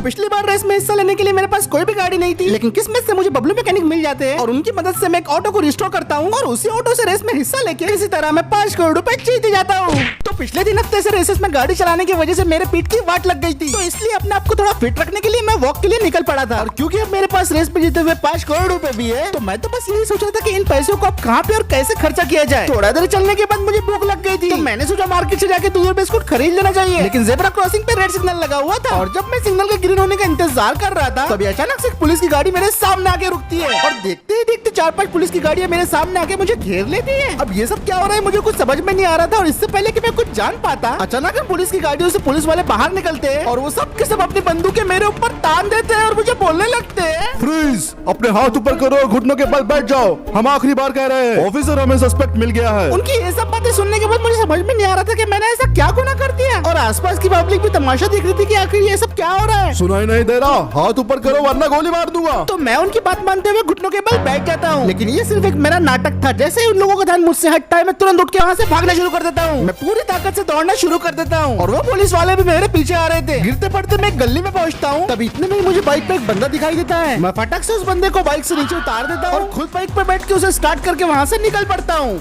पिछली बार रेस में हिस्सा लेने के लिए मेरे पास कोई भी गाड़ी नहीं थी, लेकिन किस्मत से मुझे बबलू मैकेनिक मिल जाते हैं और उनकी मदद से मैं एक ऑटो को रिस्टोर करता हूँ और उसी ऑटो से रेस में हिस्सा लेके इसी तरह मैं 5 करोड़ रुपए जीत जाता हूँ। तो पिछले 3 हफ्ते से रेसेस में गाड़ी चलाने की वजह से मेरे पीठ की वाट लग गई थी, तो इसलिए अपने आप को थोड़ा फिट रखने के लिए मैं वॉक के लिए निकल पड़ा था। और क्योंकि अब मेरे पास रेस में जीते हुए 5 करोड़ रुपए भी है, तो मैं तो बस यही सोच रहा था कि इन पैसों को अब कहाँ पे और कैसे खर्चा किया जाए। थोड़ा देर चलने के बाद मुझे भूख लग गई थी, तो मैंने सोचा मार्केट से जाके दूध बिस्कुट खरीद लेना चाहिए। लेकिन जेब्रा क्रॉसिंग पे रेड सिग्नल लगा हुआ था और जब मैं सिग्नल के ग्रीन होने का इंतजार कर रहा था, तभी अचानक से पुलिस की गाड़ी मेरे सामने आके रुकती है और देखते ही देखते 4-5 पुलिस की गाड़ियां मेरे सामने आके मुझे घेर लेती है। अब ये सब क्या हो रहा है मुझे कुछ समझ में नहीं आ रहा था और इससे पहले कि मैं कुछ जान पाता, अचानक पुलिस की गाड़ियों से पुलिस वाले बाहर निकलते हैं और वो सब के सब अपनी बंदूकें मेरे ऊपर तान देते हैं और मुझे बोलने लगते हैं, फ्रीज, अपने हाथ ऊपर करो और घुटनों के बल बैठ जाओ। हम आखिरी बार कह रहे हैं, ऑफिसर हमें सस्पेक्ट मिल गया है। उनकी ये सब बातें सुनने के बाद मुझे समझ में नहीं आ रहा था कि मैंने ऐसा क्या गुनाह कर दिया और आसपास की पब्लिक भी तमाशा देख रही थी कि आखिर ये सब क्या हो रहा है। सुनाई नहीं दे रहा? हाथ ऊपर करो वरना गोली मार दूंगा। तो मैं उनकी बात मानते हुए घुटनों के बल बैठ जाता हूँ, लेकिन ये सिर्फ एक मेरा नाटक था। जैसे ही उन लोगों का ध्यान मुझसे हटता है, मैं तुरंत उठ के वहाँ से भागना शुरू कर देता हूँ। मैं पूरी ताकत से दौड़ना शुरू कर देता हूँ और वो पुलिस वाले भी मेरे पीछे आ रहे थे। गिरते पड़ते मैं एक गली में पहुँचता हूँ, तब इतने में ही मुझे बाइक पे एक बंदा दिखाई देता है। मैं फटक से उस बंदे को बाइक से नीचे उतार देता हूँ और खुद बाइक पे बैठ के उसे स्टार्ट करके वहाँ से निकल पड़ता हूँ।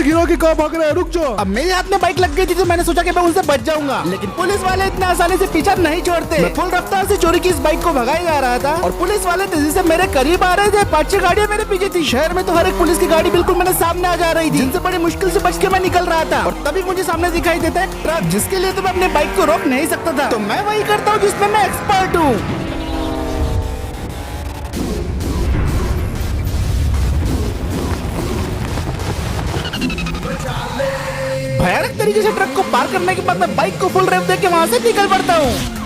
गिरा के कहाँ भाग रहे हैं? रुक जाओ। अब मेरे हाथ में बाइक लग गई थी, तो मैंने सोचा कि मैं उनसे बच जाऊंगा, लेकिन पुलिस वाले इतना आसानी से पीछा नहीं छोड़ते। मैं फुल रफ्तार से चोरी की इस बाइक को भगाया जा रहा था और पुलिस वाले तेजी से मेरे करीब आ रहे थे। 5-6 गाड़ियां मेरे पीछे थी। शहर में तो हर एक पुलिस की गाड़ी बिल्कुल मेरे सामने आ जा रही थी, जिनसे बड़ी मुश्किल से बच के मैं निकल रहा था। और तभी मुझे सामने दिखाई देता है ट्रक, जिसके लिए तो मैं अपने बाइक को रोक नहीं सकता था। तो मैं वही करता हूँ जिसमें मैं एक्सपर्ट हूँ। भयानक तरीके से ट्रक को पार करने के बाद मैं बाइक को फुल रेव देके वहाँ से निकल पड़ता हूँ।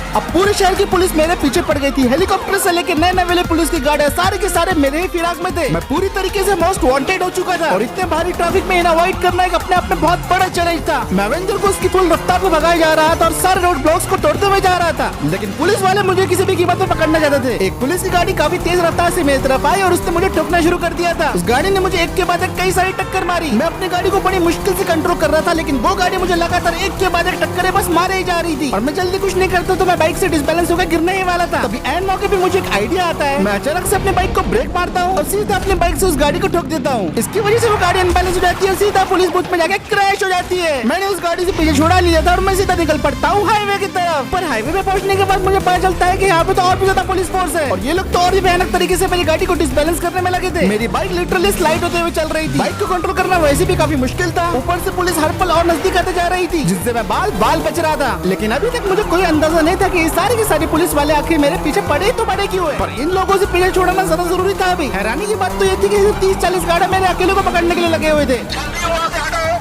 अब पूरे शहर की पुलिस मेरे पीछे पड़ गई थी। हेलीकॉप्टर से लेके नए नवेले पुलिस की गाड़ियां सारे के सारे मेरे ही फिराक में थे। मैं पूरी तरीके से मोस्ट वांटेड हो चुका था और इतने भारी ट्रैफिक में इन्हें अवॉइड करना एक अपने आप में बहुत बड़ा चैलेंज था। मैं एवेंजर को उसकी फुल रफ्तार में भगाया जा रहा था और सारे रोड ब्लॉक्स को तोड़ते हुए जा रहा था, लेकिन पुलिस वाले मुझे किसी भी कीमत पर पकड़ना चाहते थे। एक पुलिस की गाड़ी काफी तेज रफ्तार से मेरी तरफ आई और उसने मुझे ठोकना शुरू कर दिया था। उस गाड़ी ने मुझे एक के बाद एक कई सारी टक्कर मारी। मैं अपनी गाड़ी को बड़ी मुश्किल से कंट्रोल कर रहा था, लेकिन वो गाड़ी मुझे लगातार एक के बाद एक टक्करें बस मारे ही जा रही थी और मैं जल्दी कुछ नहीं करता तो मैं बाइक से डिसबैलेंस होकर गिरने ही वाला था। तभी एंड मौके पे मुझे एक आइडिया आता है। मैं अचानक से अपने बाइक को ब्रेक मारता हूँ और सीधा अपने बाइक से उस गाड़ी को ठोक देता हूँ। इसकी वजह से वो गाड़ी अनबैलेंस हो जाती है और सीधा पुलिस बूथ में जाके क्रैश हो जाती है। मैंने उस गाड़ी से पीछे छोड़ा लिया था और मैं सीधा निकल पड़ता हूँ हाईवे की तरफ। पर हाईवे पे पहुंचने के बाद मुझे पता चलता है कि यहाँ पे तो और भी ज्यादा पुलिस फोर्स है और ये लोग तो और भी भयानक तरीके से मेरी गाड़ी को डिसबैलेंस करने में लगे थे। मेरी बाइक लिटरली स्लाइड होते हुए चल रही थी। बाइक को कंट्रोल करना वैसे भी काफी मुश्किल था, ऊपर से पुलिस हर पल और नजदीक आते जा रही थी, जिससे मैं बाल बच रहा था। लेकिन अभी तक मुझे कोई अंदाजा नहीं था कि ये सारे के सारे पुलिस वाले आखिर मेरे पीछे पड़े तो पड़े क्यों है। पर इन लोगों से पीछे छोड़ना ज्यादा जरूरी था। अभी हैरानी की बात तो ये थी कि 30-40 गाड़ी मेरे अकेले को पकड़ने के लिए लगे हुए थे।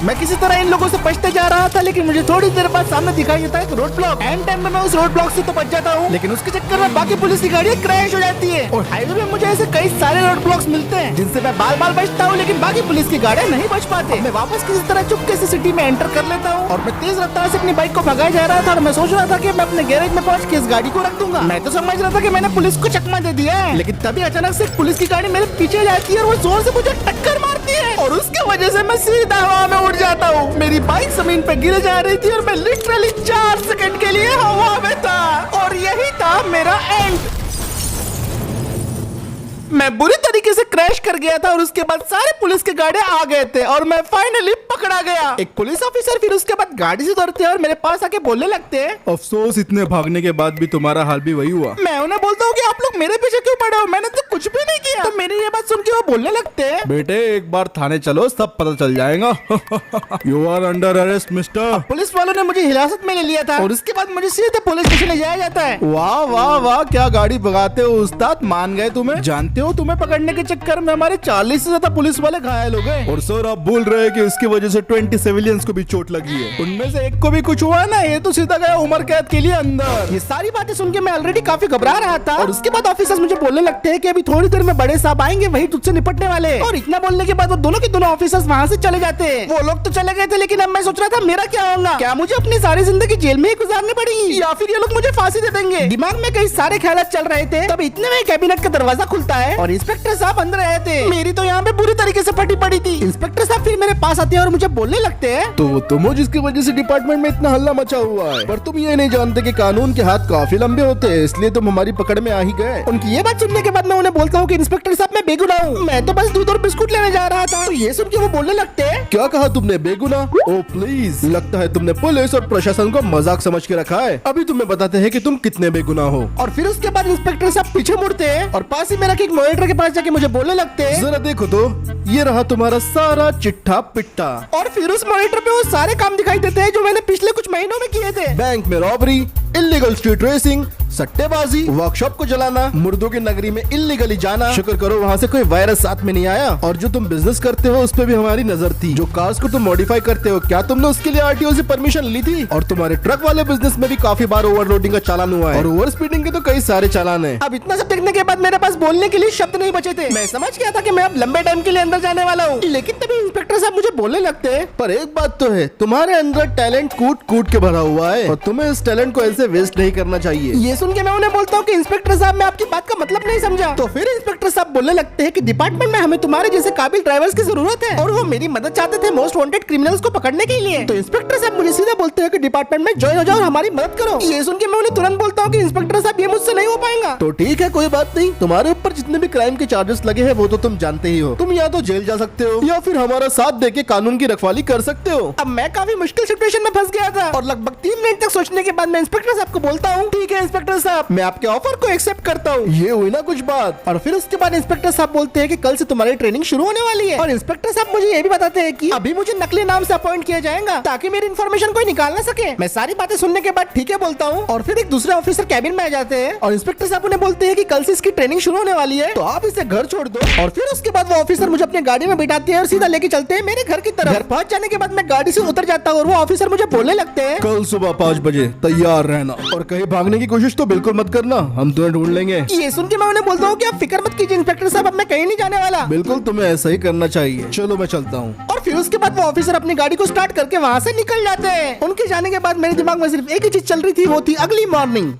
मैं किसी तरह इन लोगों से बचते जा रहा था, लेकिन मुझे थोड़ी देर बाद सामने दिखाई देता है रोड ब्लॉक। एंड टाइम में मैं उस रोड ब्लॉक से तो बच जाता हूँ, लेकिन उसके चक्कर में बाकी पुलिस की गाड़ियाँ क्रैश हो जाती है और हाईवे में मुझे ऐसे कई सारे रोड ब्लॉक्स मिलते हैं जिनसे मैं बाल बचता हूँ, लेकिन बाकी पुलिस की गाड़ियाँ नहीं बच पाते। मैं वापस किसी तरह चुपके से सिटी में एंटर कर लेता हूँ और मैं तेज रफ्तार से अपनी बाइक को भगाया जा रहा था और मैं सोच रहा था कि मैं अपने गैरेज में पहुंच के इस गाड़ी को रख दूंगा। मैं तो समझ रहा था कि मैंने पुलिस को चकमा दे दिया है, लेकिन तभी अचानक से पुलिस की गाड़ी मेरे पीछे जाती है और वो जोर से मुझे टक्कर मारती है और उसकी वजह से मैं सीधा हवा में उड़ जाता हूँ। मेरी बाइक जमीन पे गिर जा रही थी और मैं लिटरली 4 सेकंड के लिए हवा में था और यही था मेरा एंड। मैं बुरी तरीके से क्रैश कर गया था और उसके बाद सारे पुलिस के गाड़ियां आ गए थे और मैं फाइनली पकड़ा गया। एक पुलिस ऑफिसर फिर उसके बाद गाड़ी से उतरते हैं और मेरे पास आके बोलने लगते हैं, अफसोस इतने भागने के बाद भी तुम्हारा हाल भी वही हुआ। मैं उन्हें बोलता हूँ कि आप लोग मेरे पीछे क्यों पड़े हो, मैंने तो कुछ भी नहीं किया। तो मेरी ये बात सुन के वो बोलने लगते हैं, बेटे एक बार थाने चलो सब पता चल जाएगा। You are under arrest mister. Police वालों ने मुझे हिरासत में ले लिया था और उसके बाद मुझे सीधे पुलिस स्टेशन ले जाया जाता है। वाह वाह वाह, क्या गाड़ी भगाते हो उस्ताद, मान गए तुम्हें। जानते हो तुम्हें पकड़ने के चक्कर में हमारे 40 से ज्यादा पुलिस वाले घायल हो गए। और सर आप बोल रहे हैं कि इसकी वजह से 20 सिविलियंस को भी चोट लगी है। उनमें से एक को भी कुछ हुआ ना, ये तो सीधा गया उम्र कैद के लिए अंदर। ये सारी बातें सुन के मैं ऑलरेडी काफी घबरा रहा था और उसके बाद ऑफिसर्स मुझे बोलने लगते हैं कि अभी थोड़ी देर में बड़े साहब आएंगे वही तुझसे निपटने वाले। और इतना बोलने के बाद वो दोनों के दोनों ऑफिसर्स वहाँ से चले जाते हैं। वो लोग तो चले गए थे, लेकिन अब मैं सोच रहा था मेरा क्या होगा। क्या मुझे अपनी सारी जिंदगी जेल में ही गुजारनी पड़ेगी या फिर ये लोग मुझे फांसी दे देंगे। दिमाग में कई सारे ख्यालात चल रहे थे, तब इतने में कैबिनेट का दरवाजा खुलता है और इंस्पेक्टर साहब अंदर आए थे। मेरी तो यहाँ पे बुरी तरीके से फटी पड़ी थी। इंस्पेक्टर साहब फिर मेरे पास आते हैं और मुझे बोलने लगते हैं, तो वो तुम हो जिसकी वजह से डिपार्टमेंट में इतना हल्ला मचा हुआ है। पर तुम ये नहीं जानते कि कानून के हाथ काफी लंबे होते हैं, इसलिए तुम हमारी पकड़ में आ ही गए। उनकी ये बात सुनने के बाद मैं उन्हें बोलता हूँ कि इंस्पेक्टर साहब मैं बेगुनाह हूँ, मैं तो बस दूध और बिस्कुट लेने जा रहा था। तो ये सुन के वो बोलने लगते हैं, क्या कहा तुमने, बेगुनाह? ओ प्लीज, लगता है तुमने पुलिस और प्रशासन को मजाक समझ के रखा है। अभी तुम्हें बताते हैं कि तुम कितने बेगुनाह हो। और फिर उसके बाद इंस्पेक्टर साहब पीछे मुड़ते हैं और पास ही में रखे एक मॉनिटर के पास जाके मुझे बोलने लगते हैं, जरा देखो तो, ये रहा तुम्हारा सारा चिट्ठा पिट्टा। और फिर उस मॉनिटर पे वो सारे काम दिखाई देते हैं जो मैंने पिछले कुछ महीनों में किए थे। बैंक में रॉबरी, इलीगल स्ट्रीट रेसिंग, सट्टेबाजी, वर्कशॉप को जलाना, मुर्दों की नगरी में इलीगली जाना। शुक्र करो वहाँ से कोई वायरस साथ में नहीं आया। और जो तुम बिजनेस करते हो उस पे भी हमारी नजर थी। जो कार्स को तुम मॉडिफाई करते हो, क्या तुमने उसके लिए आरटीओ से परमिशन ली थी? और तुम्हारे ट्रक वाले बिजनेस में भी काफी बार ओवरलोडिंग का चालान हुआ है और ओवर स्पीडिंग के तो कई सारे चालान है। अब इतना सब देखने के बाद मेरे पास बोलने के लिए शब्द नहीं बचे थे। मैं समझ गया था कि मैं अब लंबे टाइम के लिए अंदर जाने वाला हूँ, लेकिन तभी इंस्पेक्टर साहब मुझे बोलने लगते हैं, पर एक बात तो है, तुम्हारे अंदर टैलेंट कूट कूट के भरा हुआ है और तुम्हें इस टैलेंट को ऐसे वेस्ट नहीं करना चाहिए। ये सुन के मैं उन्हें बोलता हूँ कि इंस्पेक्टर साहब मैं आपकी बात का मतलब नहीं समझा। तो फिर इंस्पेक्टर साहब बोलने लगते हैं कि डिपार्टमेंट में हमें तुम्हारे जैसे काबिल ड्राइवर्स की जरूरत है और वो मेरी मदद चाहते थे मोस्ट वांटेड क्रिमिनल्स को पकड़ने के लिए। तो इंस्पेक्टर साहब मुझे सीधा बोलते हैं कि डिपार्टमेंट में ज्वाइन हो जाओ और हमारी मदद करो। ये सुन के मैं उन्हें तुरंत बोलता हूँ कि इंस्पेक्टर साहब ये मुझसे नहीं हो पाएगा। तो ठीक है, कोई बात नहीं, तुम्हारे ऊपर जितने भी क्राइम के चार्जेस लगे हैं वो तो तुम जानते ही हो। तुम या तो जेल जा सकते हो या फिर हमारा साथ देके कानून की रखवाली कर सकते हो। अब मैं काफी मुश्किल सिचुएशन में फंस गया था और लगभग 3 मिनट तक सोचने के बाद मैं इंस्पेक्टर साहब को बोलता हूँ, ठीक है इंस्पेक्टर साहब, मैं आपके ऑफर को एक्सेप्ट करता हूँ। ये हुई ना कुछ बात। और फिर उसके बाद इंस्पेक्टर साहब बोलते हैं कि कल से तुम्हारी ट्रेनिंग शुरू होने वाली है। और इंस्पेक्टर साहब मुझे ये भी बताते हैं कि अभी मुझे नकली नाम से अपॉइंट किया जाएगा ताकि मेरी इन्फॉर्मेशन कोई निकाल ना सके। मैं सारी बातें सुनने के बाद ठीक है बोलता हूँ और फिर एक दूसरे ऑफिसर कैबिन में आ जाते हैं और इंस्पेक्टर साहब उन्हें बोलते हैं कि कल से इसकी ट्रेनिंग शुरू होने वाली है, तो आप इसे घर छोड़ दो। और फिर उसके बाद वो ऑफिसर मुझे अपनी गाड़ी में बिठाते हैं और सीधा लेके चलते हैं मेरे घर की तरफ। घर पहुंच जाने के बाद मैं गाड़ी से उतर जाता हूँ और वो ऑफिसर मुझे बोलने लगते हैं, कल सुबह 5 बजे तैयार रहना और कहीं भागने की कोशिश तो बिल्कुल मत करना, हम तुम्हें ढूंढ लेंगे। ये सुन के मैं उन्हें बोलता हूँ कि आप फिक्र मत कीजिए इंस्पेक्टर साहब, अब मैं कहीं नहीं जाने वाला। बिल्कुल तुम्हें ऐसा ही करना चाहिए। चलो मैं चलता हूँ। और फिर उसके बाद वो ऑफिसर अपनी गाड़ी को स्टार्ट करके वहाँ से निकल जाते हैं। उनके जाने के बाद मेरे दिमाग में सिर्फ एक ही चीज चल रही थी, वो थी अगली मॉर्निंग।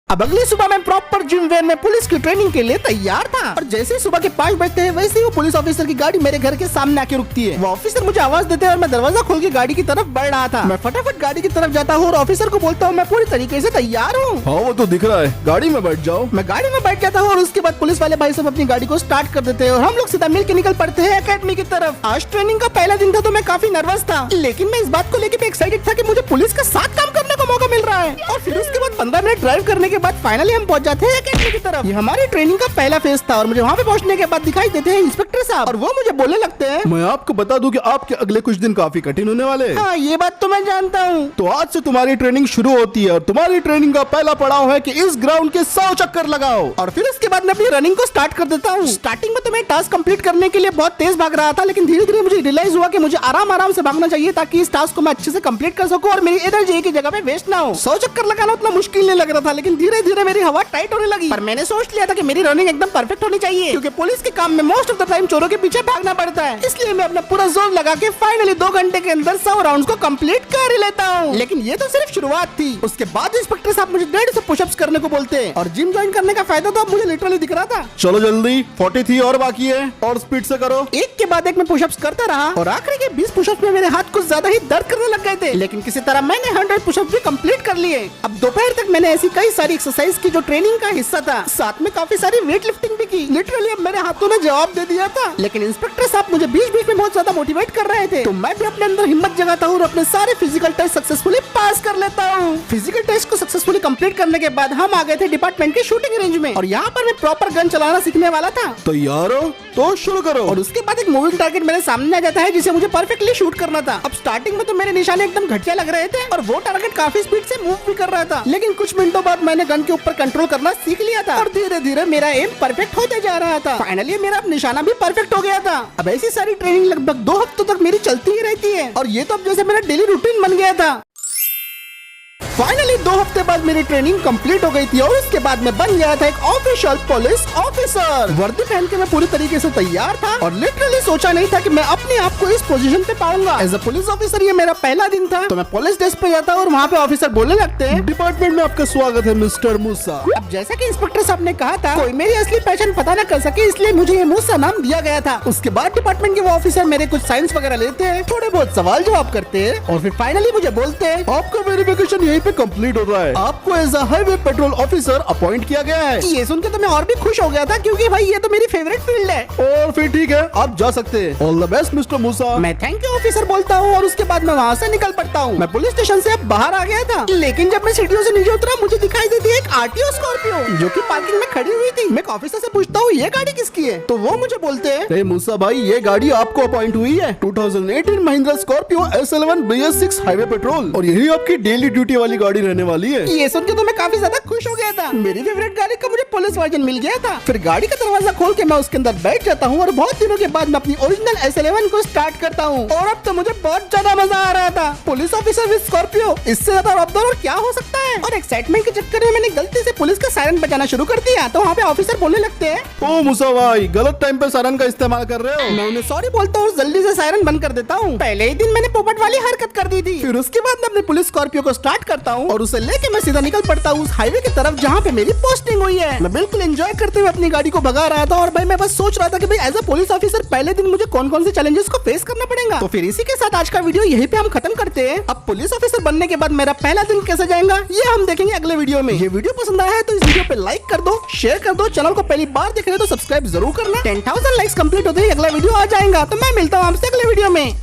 अब अगली सुबह मैं प्रॉपर जिम वेयर में पुलिस की ट्रेनिंग के लिए तैयार था और जैसे ही सुबह के 5 बजते हैं वैसे ही वो पुलिस ऑफिसर की गाड़ी मेरे घर के सामने आके रुकती है। वो ऑफिसर मुझे आवाज देते हैं और मैं दरवाजा खोल के गाड़ी की तरफ बढ़ रहा था। मैं फटाफट गाड़ी की तरफ जाता हूँ और ऑफिसर को बोलता हूँ मैं पूरी तरीके से तैयार हूँ। हाँ वो तो दिख रहा है, गाड़ी में बैठ जाओ। मैं गाड़ी में बैठ जाता हूँ और उसके बाद पुलिस वाले भाई सब अपनी गाड़ी को स्टार्ट कर देते हैं और हम लोग सीधा मिल के निकल पड़ते हैं एकेडमी की तरफ। आज ट्रेनिंग का पहला दिन था तो मैं काफी नर्वस था, लेकिन मैं इस बात को लेकर भी एक्साइटेड था कि मुझे पुलिस के साथ काम करने का मौका मिल रहा है। और फिर उसके बाद 15 मिनट ड्राइव करने के बाद फाइनली हम जाते हैं एकेडमी की तरफ। ये हमारी ट्रेनिंग का पहला फेज था और मुझे वहाँ पे पहुँचने के बाद दिखाई देते हैं इंस्पेक्टर साहब और वो मुझे बोलने लगते हैं, मैं आपको बता दूं कि आपके अगले कुछ दिन काफी कठिन होने वाले हैं। हाँ ये बात तो मैं जानता हूँ। तो आज से तुम्हारी ट्रेनिंग शुरू होती है और तुम्हारी ट्रेनिंग का पहला पड़ाव है कि इस ग्राउंड के 100 चक्कर लगाओ। और फिर उसके बाद मैं अपनी रनिंग को स्टार्ट कर देता हूँ। स्टार्टिंग में तो मैं टास्क कंप्लीट करने के लिए बहुत तेज भाग रहा था, लेकिन धीरे धीरे मुझे रियलाइज हुआ कि मुझे आराम आराम से भागना चाहिए ताकि इस टास्क को मैं अच्छे से कंप्लीट कर सकूं और मेरी एनर्जी एक ही जगह पे वेस्ट ना हो। 100 चक्कर लगाना उतना मुश्किल नहीं लग रहा था, लेकिन धीरे धीरे मेरी हवा टाइट होने लगी। पर मैंने सोच लिया था कि मेरी रनिंग एकदम परफेक्ट होनी चाहिए क्योंकि पुलिस के काम में मोस्ट ऑफ द टाइम चोरों के पीछे भागना पड़ता है। इसलिए मैं अपना पूरा जोर लगा के फाइनली 2 घंटे के अंदर 100 राउंड्स को कंप्लीट कर लेता हूँ। लेकिन ये तो सिर्फ शुरुआत थी। उसके बाद इंस्पेक्टर साहब मुझे 150 पुशअप्स करने को बोलते हैं और जिम ज्वाइन करने का फायदा तो अब मुझे लिटरली दिख रहा था। चलो जल्दी, 43 और बाकी है और स्पीड से करो। एक के बाद एक मैं पुशअप्स करता रहा और आखिरी के 20 पुशअप्स में मेरे हाथ कुछ ज्यादा ही दर्द करने लग गए थे, लेकिन किसी तरह मैंने 100 पुशअप्स भी कंप्लीट कर लिए। अब दोपहर तक मैंने ऐसी कई सारी एक्सरसाइज की जो ट्रेनिंग का हिस्सा था, साथ में काफी सारी वेट लिफ्टिंग भी की। लिटरली अब मेरे हाथों ने जवाब दे दिया था। लेकिन इंस्पेक्टर साहब मुझे बीच बीच में बहुत ज्यादा मोटिवेट कर रहे थे, तो मैं भी अपने अंदर हिम्मत जगाता हूँ और अपने सारे फिजिकल टेस्ट सक्सेसफुली पास कर लेता हूँ। फिजिकल टेस्ट को सक्सेसफुली कंप्लीट करने के बाद हम आ गए थे डिपार्टमेंट के शूटिंग रेंज में और यहाँ पर मैं प्रॉपर गन चलाना सीखने वाला था। तैयार हो तो शुरू करो। और उसके बाद एक मूविंग टारगेट मेरे सामने आ जाता है जिसे मुझे परफेक्टली शूट करना था। अब स्टार्टिंग में तो मेरे निशाने एकदम घटिया लग रहे थे और वो टारगेट काफी स्पीड से मूव भी कर रहा था, लेकिन कुछ मिनटों बाद मैंने गन के ऊपर कंट्रोल करना सीख लिया था और धीरे धीरे मेरा एम परफेक्ट होते जा रहा था। फाइनली मेरा अब निशाना भी परफेक्ट हो गया था। अब ऐसी सारी ट्रेनिंग लगभग 2 हफ्तों तक मेरी चलती ही रहती है और ये तो अब जैसे मेरा डेली रूटीन बन गया था। फाइनली 2 हफ्ते बाद मेरी ट्रेनिंग कंप्लीट हो गई थी और उसके बाद मैं बन गया था एक ऑफिशियल पुलिस ऑफिसर। वर्दी पहन के मैं पूरी तरीके से तैयार था और लिटरली सोचा नहीं था कि मैं अपने आप को इस पोजीशन पे पाऊंगा। एज अ पुलिस ऑफिसर ये मेरा पहला दिन था, तो मैं पुलिस डेस्क पे जाता और वहाँ पे ऑफिसर बोलने लगते हैं, डिपार्टमेंट में आपका स्वागत है मिस्टर मूसा। अब जैसा कि इंस्पेक्टर साहब ने कहा था, कोई मेरी असली पहचान पता न कर सके, इसलिए मुझे ये मूसा नाम दिया गया था। उसके बाद डिपार्टमेंट के वो ऑफिसर मेरे कुछ साइंस वगैरह लेते हैं, थोड़े बहुत सवाल जवाब करते हैं और फिर फाइनली मुझे बोलते हैं, आपका वेरिफिकेशन यहीं पे कंप्लीट हो रहा है, आपको as a highway patrol officer appoint किया गया है। ये सुन के तो मैं और भी खुश हो गया था, क्योंकि भाई ये तो मेरी फेवरेट फील्ड है। और फिर ठीक है, आप जा सकते हैं। ऑल द बेस्ट मिस्टर मूसा। मैं थैंक यू ऑफिसर बोलता हूँ और उसके बाद मैं वहाँ से निकल पड़ता हूँ। मैं पुलिस स्टेशन से अब बाहर आ गया था, लेकिन जब मैं सीढ़ियों से नीचे उतरा, मुझे दिखाई देती है एक आरटीओ स्कॉर्पियो जो कि पार्किंग में खड़ी हुई थी। मैं ऑफिसर से पूछता हूँ, ये गाड़ी किसकी है? तो वो मुझे बोलते हैं, अरे मूसा भाई, ये गाड़ी आपको अपॉइंट हुई है 2018 Mahindra Scorpio SL1 BS6 highway petrol, और यही आपकी डेली ड्यूटी वाली गाड़ी रहने वाली है। ये सुन के तो मैं काफी ज्यादा खुश हो गया था। मेरी फेवरेट गाड़ी का मुझे पुलिस वर्जन मिल गया था। फिर गाड़ी का दरवाजा खोल के मैं उसके अंदर बैठ जाता हूँ और बहुत दिनों के बाद मैं अपनी ओरिजिनल SL1 को स्टार्ट करता हूँ और अब तो मुझे बहुत ज्यादा मजा आ रहा था। पुलिस ऑफिसर विद स्कॉर्पियो, इससे ज्यादा रफ्तार और क्या हो सकता है। और एक्साइटमेंट के चक्कर में मैंने गलती से पुलिस का सायरन बजाना शुरू कर दिया, तो वहाँ पे ऑफिसर बोलने लगते हैं, ओ मूसा भाई, गलत टाइम पे सायरन का इस्तेमाल कर रहे हो। मैं उन्हें सॉरी बोलता हूँ और जल्दी से सायरन बंद कर देता हूँ। पहले ही दिन मैंने पोपट वाली हरकत कर दी थी। फिर उसके बाद मैं अपने पुलिस स्कॉर्पियो को स्टार्ट करता हूँ और उसे लेके मैं सीधा निकल पड़ता हूँ उस हाईवे की तरफ जहाँ पे मेरी पोस्टिंग हुई है। मैं बिल्कुल एंजॉय करते हुए अपनी गाड़ी को भगा रहा था और भाई मैं बस सोच रहा था कि भाई एज अ पुलिस ऑफिसर पहले दिन मुझे कौन कौन से चैलेंजेस को फेस करना पड़ेगा। तो फिर इसी के साथ आज का वीडियो यहीं पे हम खत्म करते हैं। अब पुलिस ऑफिसर बनने के बाद मेरा पहला दिन कैसे जाएगा ये हम देखेंगे अगले वीडियो में। ये वीडियो पसंद आया है तो इस वीडियो पे लाइक कर दो, शेयर कर दो, चैनल को पहली बार देख रहे हो तो सब्सक्राइब जरूर करना। 10,000 लाइक्स कंप्लीट होते ही अगला वीडियो आ जाएगा। तो मैं मिलता हूँ आपसे अगले वीडियो में।